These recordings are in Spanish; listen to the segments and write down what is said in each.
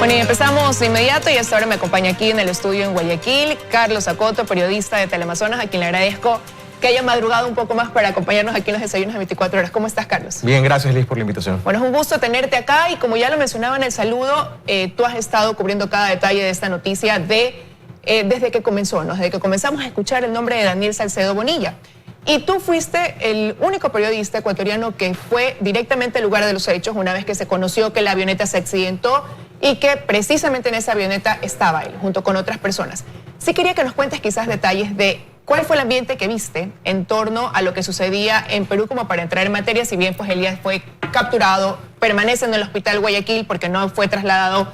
Bueno, y empezamos de inmediato y hasta ahora me acompaña aquí en el estudio en Guayaquil Carlos Acoto, periodista de Teleamazonas, a quien le agradezco que haya madrugado un poco más para acompañarnos aquí en los desayunos de 24 horas. ¿Cómo estás, Carlos? Bien, gracias, Liz, por la invitación. Bueno, es un gusto tenerte acá y como ya lo mencionaba en el saludo, tú has estado cubriendo cada detalle de esta noticia desde que comenzó, ¿no? Desde que comenzamos a escuchar el nombre de Daniel Salcedo Bonilla. Y tú fuiste el único periodista ecuatoriano que fue directamente al lugar de los hechos una vez que se conoció que la avioneta se accidentó y que precisamente en esa avioneta estaba él, junto con otras personas. Sí quería que nos cuentes quizás detalles de cuál fue el ambiente que viste en torno a lo que sucedía en Perú, como para entrar en materia, si bien pues él ya fue capturado, permanece en el hospital Guayaquil porque no fue trasladado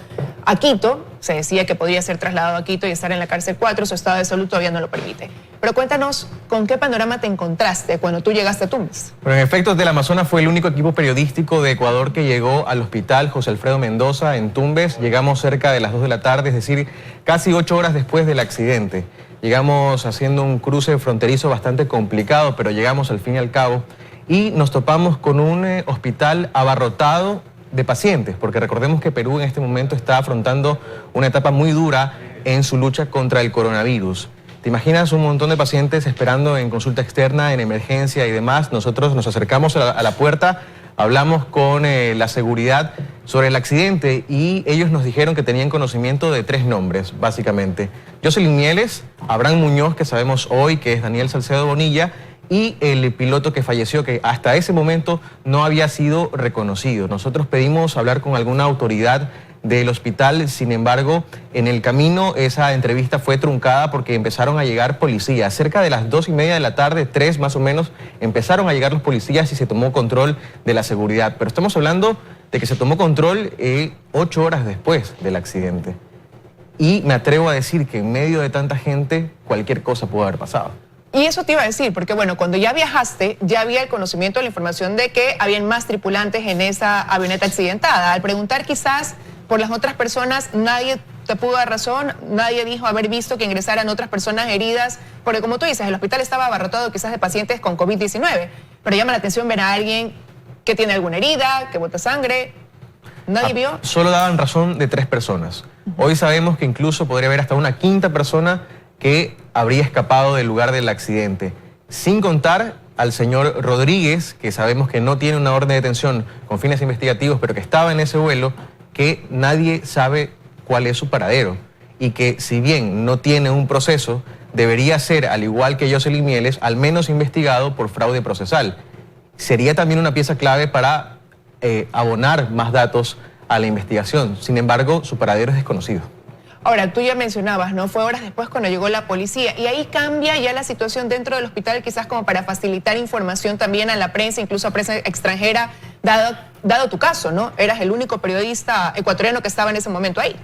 a Quito. Se decía que podría ser trasladado a Quito y estar en la cárcel 4, su estado de salud todavía no lo permite. Pero cuéntanos, ¿con qué panorama te encontraste cuando tú llegaste a Tumbes? Bueno, en efecto, Teleamazonas fue el único equipo periodístico de Ecuador que llegó al hospital José Alfredo Mendoza en Tumbes. Llegamos cerca de las 2 de la tarde, es decir, casi 8 horas después del accidente. Llegamos haciendo un cruce fronterizo bastante complicado, pero llegamos al fin y al cabo y nos topamos con un hospital abarrotado de pacientes, porque recordemos que Perú en este momento está afrontando una etapa muy dura en su lucha contra el coronavirus. ¿Te imaginas un montón de pacientes esperando en consulta externa, en emergencia y demás? Nosotros nos acercamos a la puerta, hablamos con la seguridad sobre el accidente y ellos nos dijeron que tenían conocimiento de 3 nombres, básicamente. Jocelyn Mieles, Abraham Muñoz, que sabemos hoy que es Daniel Salcedo Bonilla, y el piloto que falleció, que hasta ese momento no había sido reconocido. Nosotros pedimos hablar con alguna autoridad del hospital, sin embargo, en el camino esa entrevista fue truncada porque empezaron a llegar policías. Cerca de las 2:30 de la tarde, 3 más o menos, empezaron a llegar los policías y se tomó control de la seguridad. Pero estamos hablando de que se tomó control 8 horas después del accidente. Y me atrevo a decir que en medio de tanta gente, cualquier cosa pudo haber pasado. Y eso te iba a decir, porque bueno, cuando ya viajaste, ya había el conocimiento de la información de que habían más tripulantes en esa avioneta accidentada. Al preguntar quizás por las otras personas, nadie te pudo dar razón, nadie dijo haber visto que ingresaran otras personas heridas, porque como tú dices, el hospital estaba abarrotado quizás de pacientes con COVID-19, pero llama la atención ver a alguien que tiene alguna herida, que bota sangre. ¿Nadie vio? Solo daban razón de 3 personas. Hoy sabemos que incluso podría haber hasta una 5ª persona que habría escapado del lugar del accidente, sin contar al señor Rodríguez, que sabemos que no tiene una orden de detención con fines investigativos, pero que estaba en ese vuelo, que nadie sabe cuál es su paradero y que si bien no tiene un proceso, debería ser, al igual que Jocelyn Mieles, al menos investigado por fraude procesal. Sería también una pieza clave para abonar más datos a la investigación. Sin embargo, su paradero es desconocido. Ahora, tú ya mencionabas, ¿no? Fue horas después cuando llegó la policía y ahí cambia ya la situación dentro del hospital, quizás como para facilitar información también a la prensa, incluso a prensa extranjera, dado tu caso, ¿no? Eras el único periodista ecuatoriano que estaba en ese momento ahí.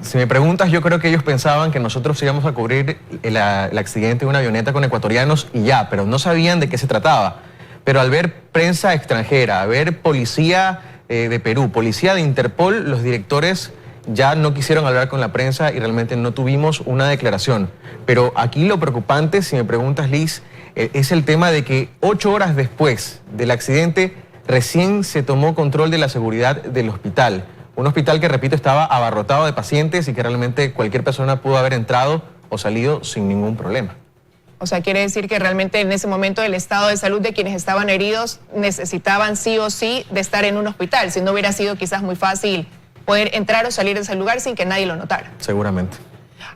Si me preguntas, yo creo que ellos pensaban que nosotros íbamos a cubrir el accidente de una avioneta con ecuatorianos y ya, pero no sabían de qué se trataba. Pero al ver prensa extranjera, a ver policía de Perú, policía de Interpol, los directores ya no quisieron hablar con la prensa y realmente no tuvimos una declaración. Pero aquí lo preocupante, si me preguntas, Liz, es el tema de que 8 horas después del accidente recién se tomó control de la seguridad del hospital. Un hospital que, repito, estaba abarrotado de pacientes y que realmente cualquier persona pudo haber entrado o salido sin ningún problema. O sea, quiere decir que realmente en ese momento el estado de salud de quienes estaban heridos necesitaban sí o sí de estar en un hospital. Si no hubiera sido quizás muy fácil poder entrar o salir de ese lugar sin que nadie lo notara. Seguramente.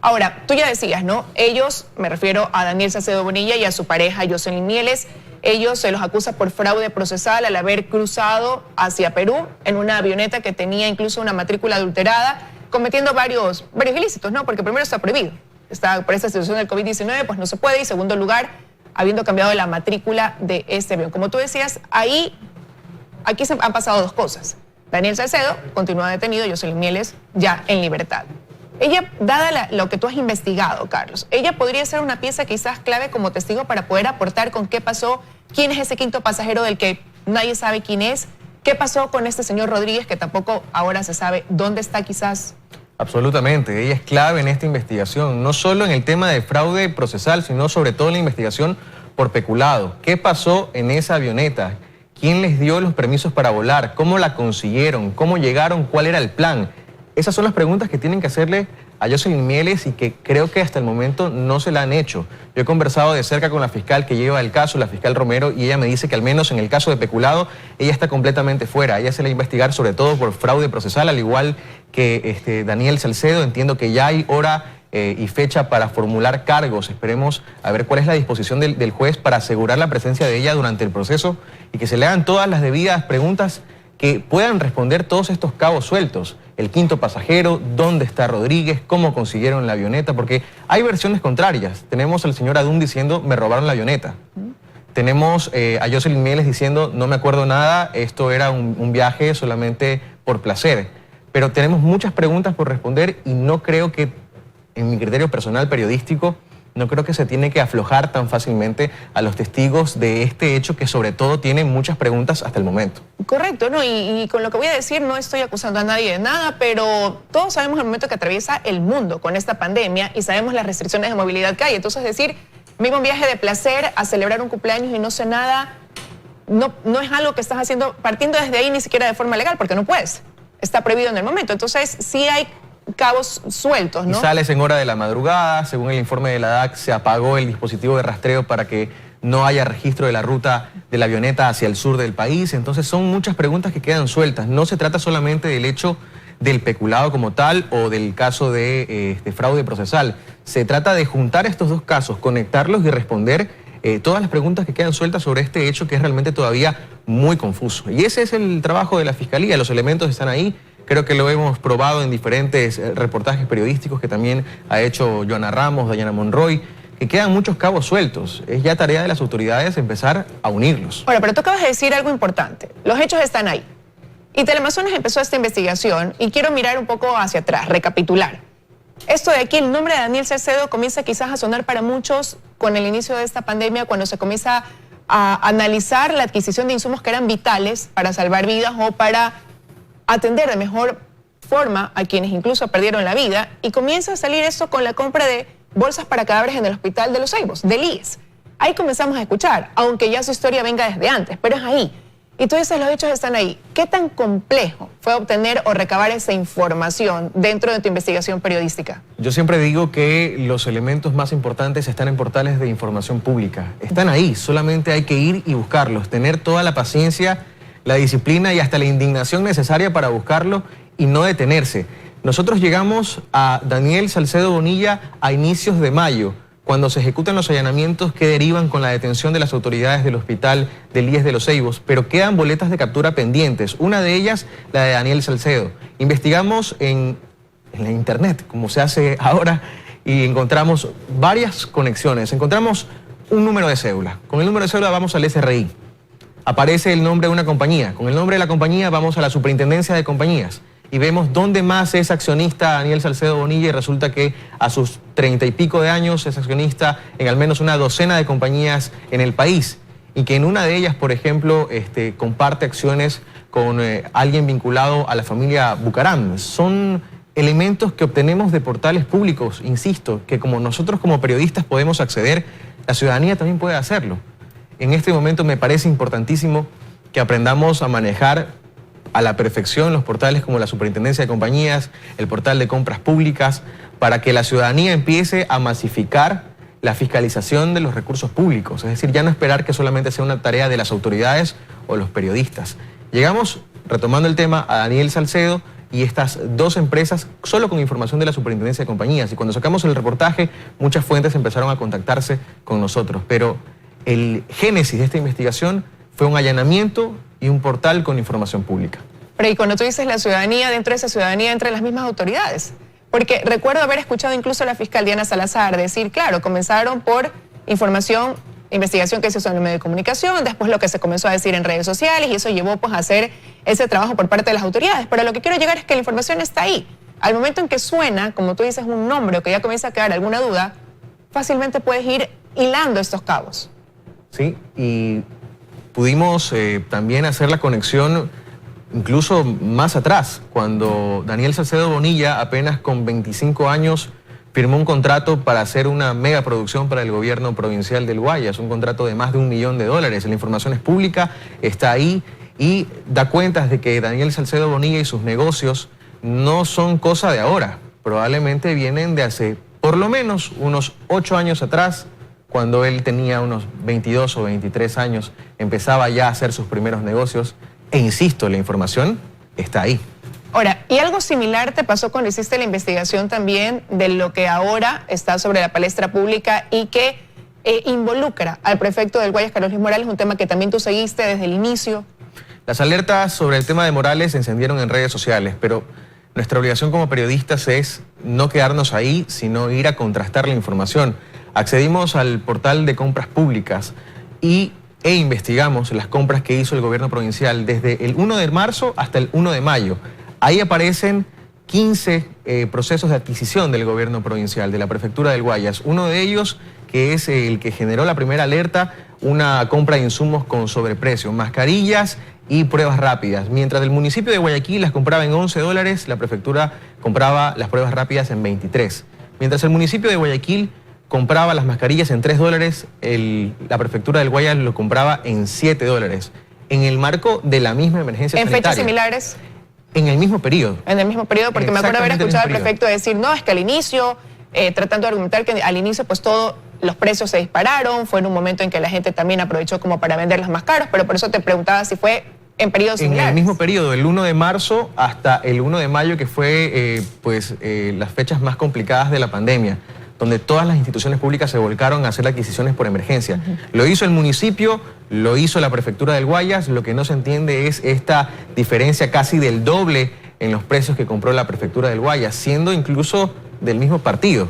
Ahora, tú ya decías, ¿no? Ellos, me refiero a Daniel Salcedo Bonilla y a su pareja Jocelyn Mieles, ellos se los acusa por fraude procesal al haber cruzado hacia Perú en una avioneta que tenía incluso una matrícula adulterada, cometiendo varios ilícitos, ¿no? Porque primero está prohibido. Está por esta situación del COVID-19, pues no se puede. Y segundo lugar, habiendo cambiado la matrícula de este avión. Como tú decías, aquí han pasado 2 cosas. Daniel Salcedo continúa detenido, Jocelyn Mieles ya en libertad. Ella, dada lo que tú has investigado, Carlos, ella podría ser una pieza quizás clave como testigo para poder aportar con qué pasó, quién es ese 5º pasajero del que nadie sabe quién es, qué pasó con este señor Rodríguez, que tampoco ahora se sabe dónde está quizás. Absolutamente, ella es clave en esta investigación, no solo en el tema de fraude procesal, sino sobre todo en la investigación por peculado. ¿Qué pasó en esa avioneta? ¿Quién les dio los permisos para volar? ¿Cómo la consiguieron? ¿Cómo llegaron? ¿Cuál era el plan? Esas son las preguntas que tienen que hacerle a Jocelyn Mieles y que creo que hasta el momento no se la han hecho. Yo he conversado de cerca con la fiscal que lleva el caso, la fiscal Romero, y ella me dice que al menos en el caso de peculado, ella está completamente fuera. A ella se le va a investigar sobre todo por fraude procesal, al igual que Daniel Salcedo. Entiendo que ya hay hora y fecha para formular cargos. Esperemos a ver cuál es la disposición del juez para asegurar la presencia de ella durante el proceso y que se le hagan todas las debidas preguntas que puedan responder todos estos cabos sueltos. El quinto pasajero, dónde está Rodríguez, cómo consiguieron la avioneta, porque hay versiones contrarias. Tenemos al señor Adún diciendo, me robaron la avioneta. Tenemos a Jocelyn Mieles diciendo, no me acuerdo nada, esto era un viaje solamente por placer. Pero tenemos muchas preguntas por responder y no creo que, en mi criterio personal periodístico, no creo que se tiene que aflojar tan fácilmente a los testigos de este hecho que sobre todo tiene muchas preguntas hasta el momento. Correcto, ¿no? Y con lo que voy a decir no estoy acusando a nadie de nada, pero todos sabemos el momento que atraviesa el mundo con esta pandemia y sabemos las restricciones de movilidad que hay. Entonces decir, vengo un viaje de placer a celebrar un cumpleaños y no sé nada, no es algo que estás haciendo partiendo desde ahí ni siquiera de forma legal, porque no puedes. Está prohibido en el momento. Entonces sí hay cabos sueltos, ¿no? Y sales en hora de la madrugada, según el informe de la DAC, se apagó el dispositivo de rastreo para que no haya registro de la ruta de la avioneta hacia el sur del país. Entonces son muchas preguntas que quedan sueltas. No se trata solamente del hecho del peculado como tal o del caso de fraude procesal. Se trata de juntar estos dos casos, conectarlos y responder todas las preguntas que quedan sueltas sobre este hecho que es realmente todavía muy confuso. Y ese es el trabajo de la Fiscalía, los elementos están ahí. Creo que lo hemos probado en diferentes reportajes periodísticos que también ha hecho Joana Ramos, Dayana Monroy, que quedan muchos cabos sueltos. Es ya tarea de las autoridades empezar a unirlos. Ahora, pero tú acabas de decir algo importante. Los hechos están ahí. Y Teleamazonas empezó esta investigación y quiero mirar un poco hacia atrás, recapitular. Esto de aquí, el nombre de Daniel Salcedo comienza quizás a sonar para muchos con el inicio de esta pandemia, cuando se comienza a analizar la adquisición de insumos que eran vitales para salvar vidas o para atender de mejor forma a quienes incluso perdieron la vida, y comienza a salir esto con la compra de bolsas para cadáveres en el hospital de Los Ceibos, del IES. Ahí comenzamos a escuchar, aunque ya su historia venga desde antes, pero es ahí. Y tú dices, los hechos están ahí. ¿Qué tan complejo fue obtener o recabar esa información dentro de tu investigación periodística? Yo siempre digo que los elementos más importantes están en portales de información pública. Están ahí, solamente hay que ir y buscarlos, tener toda la paciencia, la disciplina y hasta la indignación necesaria para buscarlo y no detenerse. Nosotros llegamos a Daniel Salcedo Bonilla a inicios de mayo, cuando se ejecutan los allanamientos que derivan con la detención de las autoridades del hospital del IES de Los Ceibos, pero quedan boletas de captura pendientes, una de ellas la de Daniel Salcedo. Investigamos en la internet, como se hace ahora, y encontramos varias conexiones. Encontramos un número de cédula. Con el número de cédula vamos al SRI. Aparece el nombre de una compañía. Con el nombre de la compañía vamos a la superintendencia de compañías y vemos dónde más es accionista Daniel Salcedo Bonilla, y resulta que a sus 30 y pico de años es accionista en al menos una docena de compañías en el país, y que en una de ellas, por ejemplo, comparte acciones con alguien vinculado a la familia Bucaram. Son elementos que obtenemos de portales públicos, insisto, que como nosotros como periodistas podemos acceder, la ciudadanía también puede hacerlo. En este momento me parece importantísimo que aprendamos a manejar a la perfección los portales como la Superintendencia de Compañías, el portal de compras públicas, para que la ciudadanía empiece a masificar la fiscalización de los recursos públicos. Es decir, ya no esperar que solamente sea una tarea de las autoridades o los periodistas. Llegamos, retomando el tema, a Daniel Salcedo y estas dos empresas solo con información de la Superintendencia de Compañías. Y cuando sacamos el reportaje, muchas fuentes empezaron a contactarse con nosotros. Pero el génesis de esta investigación fue un allanamiento y un portal con información pública. Pero y cuando tú dices la ciudadanía, dentro de esa ciudadanía, entre las mismas autoridades. Porque recuerdo haber escuchado incluso a la fiscal Diana Salazar decir, claro, comenzaron por información, investigación que se hizo en el medio de comunicación, después lo que se comenzó a decir en redes sociales, y eso llevó pues a hacer ese trabajo por parte de las autoridades. Pero lo que quiero llegar es que la información está ahí. Al momento en que suena, como tú dices, un nombre o que ya comienza a quedar alguna duda, fácilmente puedes ir hilando estos cabos. Sí, y pudimos también hacer la conexión incluso más atrás, cuando Daniel Salcedo Bonilla, apenas con 25 años, firmó un contrato para hacer una megaproducción para el gobierno provincial del Guayas, un contrato de más de $1 millón. La información es pública, está ahí y da cuentas de que Daniel Salcedo Bonilla y sus negocios no son cosa de ahora, probablemente vienen de hace por lo menos unos 8 años atrás, cuando él tenía unos 22 o 23 años, empezaba ya a hacer sus primeros negocios, e insisto, la información está ahí. Ahora, ¿y algo similar te pasó cuando hiciste la investigación también de lo que ahora está sobre la palestra pública y que involucra al prefecto del Guayas, Carlos Luis Morales, un tema que también tú seguiste desde el inicio? Las alertas sobre el tema de Morales se encendieron en redes sociales, pero nuestra obligación como periodistas es no quedarnos ahí, sino ir a contrastar la información. Accedimos al portal de compras públicas e investigamos las compras que hizo el gobierno provincial desde el 1 de marzo hasta el 1 de mayo. Ahí aparecen 15 procesos de adquisición del gobierno provincial, de la prefectura del Guayas. Uno de ellos, que es el que generó la primera alerta, una compra de insumos con sobreprecio, mascarillas y pruebas rápidas. Mientras el municipio de Guayaquil las compraba en $11, la prefectura compraba las pruebas rápidas en 23. Mientras el municipio de Guayaquil compraba las mascarillas en $3, la prefectura del Guayas lo compraba en $7, en el marco de la misma emergencia sanitaria. ¿En fechas similares? En el mismo periodo. En el mismo periodo, porque me acuerdo haber escuchado al prefecto decir, no, es que al inicio, tratando de argumentar que al inicio pues todos los precios se dispararon, fue en un momento en que la gente también aprovechó como para venderlas más caros, pero por eso te preguntaba si fue en periodos similares. En el mismo periodo, el 1 de marzo hasta el 1 de mayo, que fue las fechas más complicadas de la pandemia, donde todas las instituciones públicas se volcaron a hacer adquisiciones por emergencia. Lo hizo el municipio, lo hizo la prefectura del Guayas. Lo que no se entiende es esta diferencia casi del doble en los precios que compró la prefectura del Guayas, siendo incluso del mismo partido,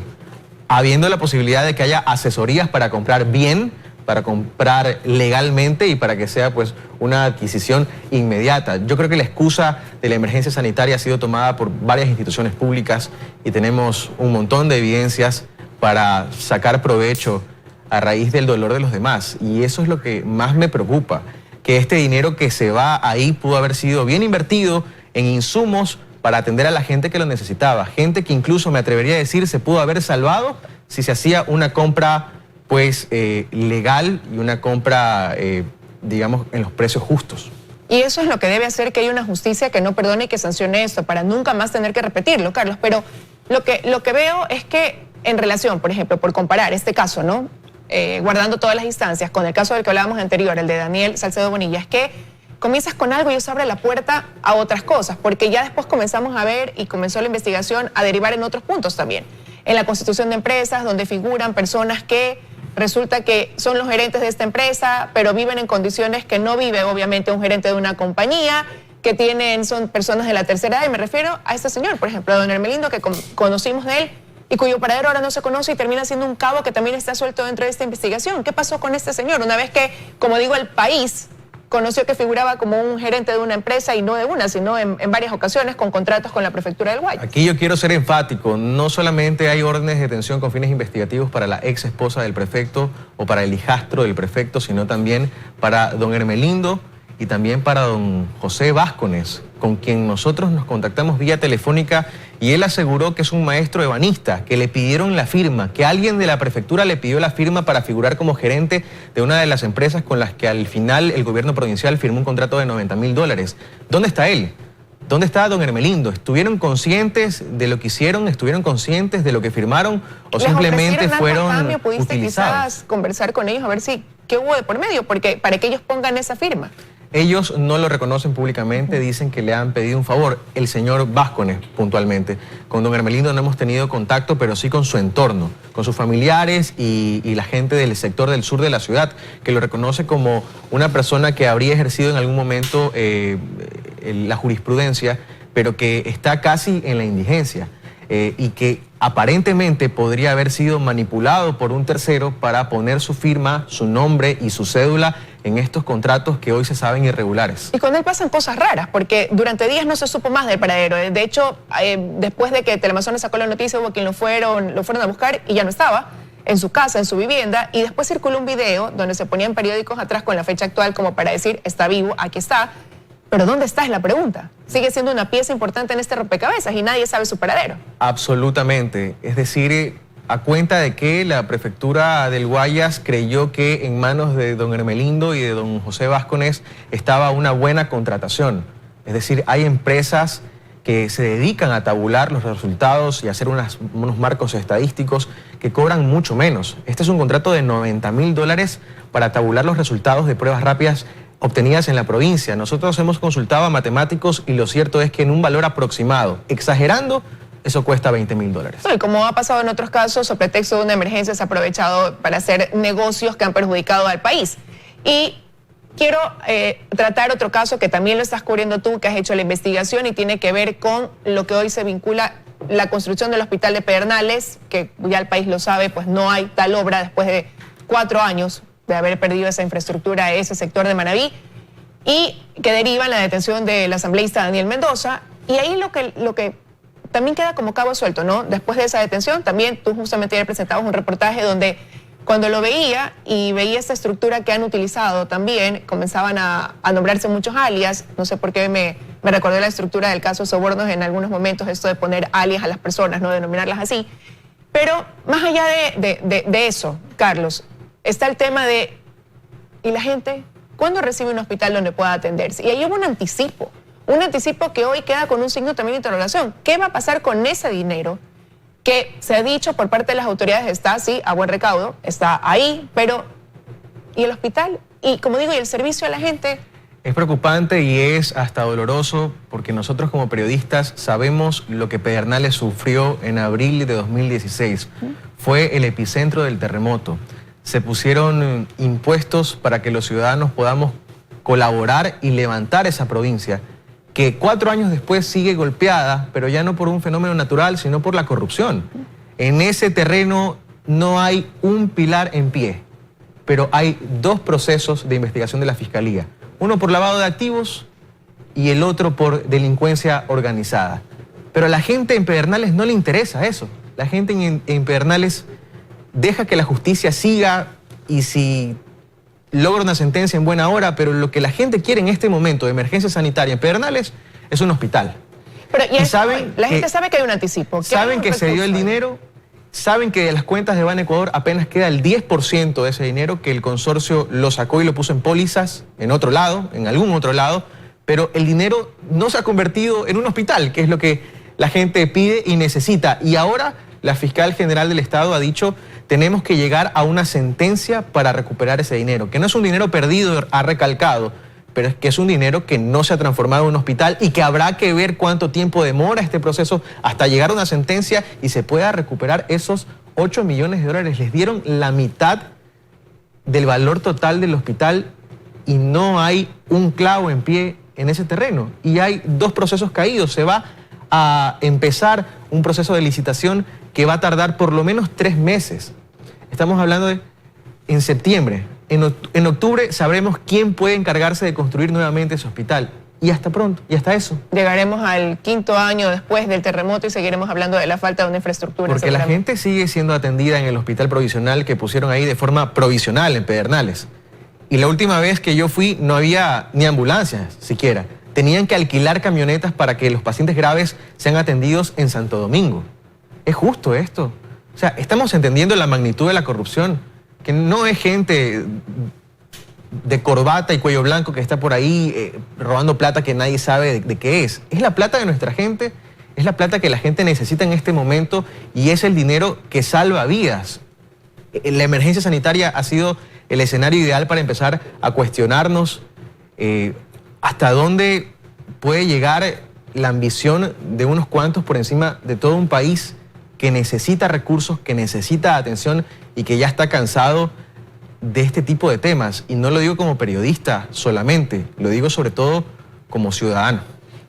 habiendo la posibilidad de que haya asesorías para comprar bien, para comprar legalmente y para que sea pues una adquisición inmediata. Yo creo que la excusa de la emergencia sanitaria ha sido tomada por varias instituciones públicas y tenemos un montón de evidencias para sacar provecho a raíz del dolor de los demás. Y eso es lo que más me preocupa, que este dinero que se va ahí pudo haber sido bien invertido en insumos para atender a la gente que lo necesitaba. Gente que incluso, me atrevería a decir, se pudo haber salvado si se hacía una compra pues legal y una compra, digamos, en los precios justos. Y eso es lo que debe hacer que haya una justicia que no perdone y que sancione esto, para nunca más tener que repetirlo, Carlos. Pero lo que veo es que en relación, por ejemplo, por comparar este caso, ¿no? Guardando todas las instancias, con el caso del que hablábamos anterior, el de Daniel Salcedo Bonilla, es que comienzas con algo y eso abre la puerta a otras cosas, porque ya después comenzamos a ver y comenzó la investigación a derivar en otros puntos también. En la constitución de empresas, donde figuran personas que resulta que son los gerentes de esta empresa, pero viven en condiciones que no vive obviamente un gerente de una compañía, que son personas de la tercera edad, y me refiero a este señor, por ejemplo, a don Hermelindo, que conocimos de él, y cuyo paradero ahora no se conoce y termina siendo un cabo que también está suelto dentro de esta investigación. ¿Qué pasó con este señor? Una vez que, como digo, el país conoció que figuraba como un gerente de una empresa, y no de una, sino en varias ocasiones con contratos con la prefectura del Guayas. Aquí yo quiero ser enfático, no solamente hay órdenes de detención con fines investigativos para la ex esposa del prefecto o para el hijastro del prefecto, sino también para don Hermelindo y también para don José Vázquez, con quien nosotros nos contactamos vía telefónica, y él aseguró que es un maestro ebanista, que le pidieron la firma, que alguien de la prefectura le pidió la firma para figurar como gerente de una de las empresas con las que al final el gobierno provincial firmó un contrato de $90.000. ¿Dónde está él? ¿Dónde está don Hermelindo? ¿Estuvieron conscientes de lo que hicieron? ¿Estuvieron conscientes de lo que firmaron? ¿O simplemente fueron cambio? ¿Pudiste utilizados? Quizás conversar con ellos a ver qué hubo de por medio? Porque para que ellos pongan esa firma. Ellos no lo reconocen públicamente, dicen que le han pedido un favor, el señor Vázquez puntualmente. Con don Hermelindo no hemos tenido contacto, pero sí con su entorno, con sus familiares y la gente del sector del sur de la ciudad, que lo reconoce como una persona que habría ejercido en algún momento la jurisprudencia, pero que está casi en la indigencia y que aparentemente podría haber sido manipulado por un tercero para poner su firma, su nombre y su cédula en estos contratos que hoy se saben irregulares. Y con él pasan cosas raras, porque durante días no se supo más del paradero. De hecho, después de que Teleamazonas sacó la noticia, hubo quien lo fueron a buscar y ya no estaba en su casa, en su vivienda, y después circuló un video donde se ponían periódicos atrás con la fecha actual como para decir, está vivo, aquí está. Pero ¿dónde está? Es la pregunta. Sigue siendo una pieza importante en este rompecabezas y nadie sabe su paradero. Absolutamente. Es decir, a cuenta de que la prefectura del Guayas creyó que en manos de don Hermelindo y de don José Vázquez estaba una buena contratación. Es decir, hay empresas que se dedican a tabular los resultados y hacer unos marcos estadísticos que cobran mucho menos. Este es un contrato de $90.000 para tabular los resultados de pruebas rápidas obtenidas en la provincia. Nosotros hemos consultado a matemáticos y lo cierto es que en un valor aproximado, exagerando, eso cuesta $20.000. Y como ha pasado en otros casos, a pretexto de una emergencia se ha aprovechado para hacer negocios que han perjudicado al país. Y quiero tratar otro caso que también lo estás cubriendo tú, que has hecho la investigación y tiene que ver con lo que hoy se vincula la construcción del hospital de Pedernales, que ya el país lo sabe, pues no hay tal obra después de 4 años de haber perdido esa infraestructura, ese sector de Manabí, y que deriva en la detención del asambleísta Daniel Mendoza. Y ahí lo que también queda como cabo suelto, ¿no? Después de esa detención, también tú justamente ayer presentabas un reportaje donde cuando lo veía y veía esta estructura que han utilizado también, comenzaban a nombrarse muchos alias. No sé por qué me recordé la estructura del caso Sobornos en algunos momentos, esto de poner alias a las personas, no denominarlas así. Pero más allá de eso, Carlos, está el tema de, ¿y la gente cuándo recibe un hospital donde pueda atenderse? Y ahí hubo un anticipo que hoy queda con un signo también de interrogación. ¿Qué va a pasar con ese dinero que se ha dicho por parte de las autoridades está, sí, a buen recaudo, está ahí, pero ¿y el hospital? Y como digo, ¿y el servicio a la gente? Es preocupante y es hasta doloroso porque nosotros como periodistas sabemos lo que Pedernales sufrió en abril de 2016. Fue el epicentro del terremoto. Se pusieron impuestos para que los ciudadanos podamos colaborar y levantar esa provincia, que 4 años después sigue golpeada, pero ya no por un fenómeno natural, sino por la corrupción. En ese terreno no hay un pilar en pie, pero hay 2 procesos de investigación de la Fiscalía. Uno por lavado de activos y el otro por delincuencia organizada. Pero a la gente en Pedernales no le interesa eso. La gente en Pedernales deja que la justicia siga y si logra una sentencia en buena hora, pero lo que la gente quiere en este momento de emergencia sanitaria en Pedernales es un hospital. Pero la gente sabe que hay un anticipo. Saben que se dio el dinero, saben que de las cuentas de Ban Ecuador apenas queda el 10% de ese dinero, que el consorcio lo sacó y lo puso en pólizas en otro lado, en algún otro lado, pero el dinero no se ha convertido en un hospital, que es lo que la gente pide y necesita. Y ahora la fiscal general del Estado ha dicho: tenemos que llegar a una sentencia para recuperar ese dinero, que no es un dinero perdido, ha recalcado, pero es que es un dinero que no se ha transformado en un hospital y que habrá que ver cuánto tiempo demora este proceso hasta llegar a una sentencia y se pueda recuperar esos $8 millones. Les dieron la mitad del valor total del hospital y no hay un clavo en pie en ese terreno. Y hay 2 procesos caídos. Se va a empezar un proceso de licitación que va a tardar por lo menos 3 meses. Estamos hablando de en septiembre. En octubre sabremos quién puede encargarse de construir nuevamente ese hospital. Y hasta pronto, y hasta eso. Llegaremos al 5.º año después del terremoto y seguiremos hablando de la falta de una infraestructura. Porque la gente sigue siendo atendida en el hospital provisional que pusieron ahí de forma provisional en Pedernales. Y la última vez que yo fui no había ni ambulancias siquiera. Tenían que alquilar camionetas para que los pacientes graves sean atendidos en Santo Domingo. ¿Es justo esto? O sea, estamos entendiendo la magnitud de la corrupción, que no es gente de corbata y cuello blanco que está por ahí robando plata que nadie sabe de qué es. Es la plata de nuestra gente, es la plata que la gente necesita en este momento y es el dinero que salva vidas. La emergencia sanitaria ha sido el escenario ideal para empezar a cuestionarnos hasta dónde puede llegar la ambición de unos cuantos por encima de todo un país que necesita recursos, que necesita atención y que ya está cansado de este tipo de temas. Y no lo digo como periodista solamente, lo digo sobre todo como ciudadano.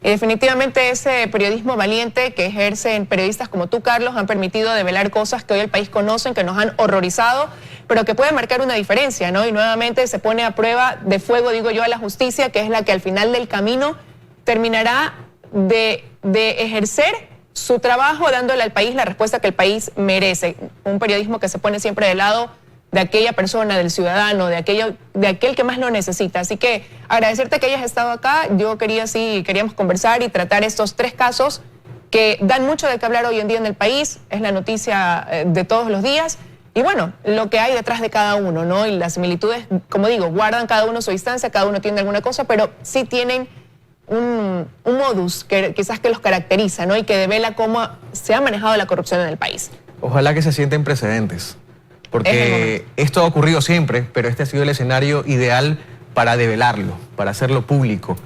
Y definitivamente ese periodismo valiente que ejercen periodistas como tú, Carlos, han permitido develar cosas que hoy el país conoce, que nos han horrorizado, pero que pueden marcar una diferencia, ¿no? Y nuevamente se pone a prueba de fuego, digo yo, a la justicia, que es la que al final del camino terminará de ejercer su trabajo dándole al país la respuesta que el país merece. Un periodismo que se pone siempre del lado de aquella persona, del ciudadano, de aquel que más lo necesita. Así que agradecerte que hayas estado acá. Yo queríamos conversar y tratar estos 3 casos que dan mucho de qué hablar hoy en día en el país. Es la noticia de todos los días. Y bueno, lo que hay detrás de cada uno, ¿no? Y las similitudes, como digo, guardan cada uno su distancia, cada uno tiene alguna cosa, pero sí tienen un modus que quizás que los caracteriza, ¿no? Y que devela cómo se ha manejado la corrupción en el país. Ojalá que se sienten precedentes, porque esto ha ocurrido siempre, pero este ha sido el escenario ideal para develarlo, para hacerlo público.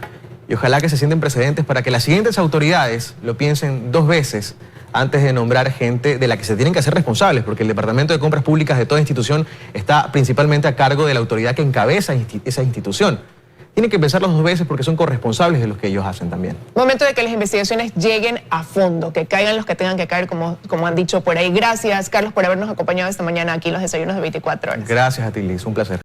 Y ojalá que se sienten precedentes para que las siguientes autoridades lo piensen 2 veces antes de nombrar gente de la que se tienen que hacer responsables, porque el Departamento de Compras Públicas de toda institución está principalmente a cargo de la autoridad que encabeza esa institución. Tienen que pensarlo 2 veces porque son corresponsables de lo que ellos hacen también. Momento de que las investigaciones lleguen a fondo, que caigan los que tengan que caer, como han dicho por ahí. Gracias, Carlos, por habernos acompañado esta mañana aquí en los desayunos de 24 horas. Gracias a ti, Liz. Un placer.